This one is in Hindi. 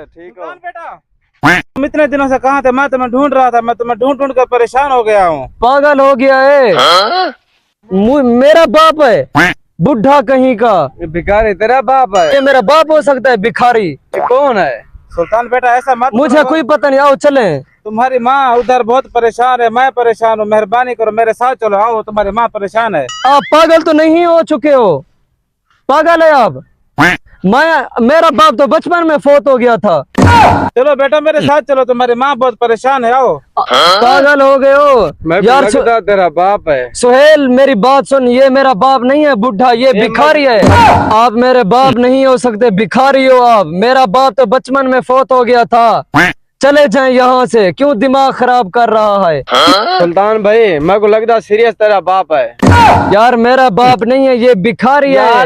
ठीक हो बेटा? तुम इतने दिनों से कहाँ थे? मैं तुम्हें ढूंढ रहा था, मैं तुम्हें ढूंढ ढूंढ कर परेशान हो गया हूँ। पागल हो गया है? मेरा बाप है बुढ़ा कहीं का। ये भिखारी तेरा बाप है? ये मेरा बाप हो सकता है भिखारी? ये कौन है? सुल्तान बेटा ऐसा मत मुझे करो। कोई पता नहीं, आओ चले। तुम्हारी माँ उधर बहुत परेशान है, मैं परेशान हूँ, मेहरबानी करो मेरे साथ चलो। आओ, तुम्हारी माँ परेशान है। आप पागल तो नहीं हो चुके हो? पागल है आप? मेरा बाप तो बचपन में फौत हो गया था। चलो बेटा मेरे साथ चलो, तुम्हारी माँ बहुत परेशान है। आओ। पागल हो गए हो मैं यार? लगता तेरा बाप है। सुहेल मेरी बात सुन, ये मेरा बाप नहीं है बुढ़ा, ये भिखारी है। आप मेरे बाप नहीं हो सकते, भिखारी हो आप। मेरा बाप तो बचपन में फौत हो गया था। चले जाएं यहाँ से, क्यों दिमाग खराब कर रहा है? सुल्तान भाई मेरे को लगता सीरियस तेरा बाप है। यार मेरा बाप नहीं है, ये भिखारी है।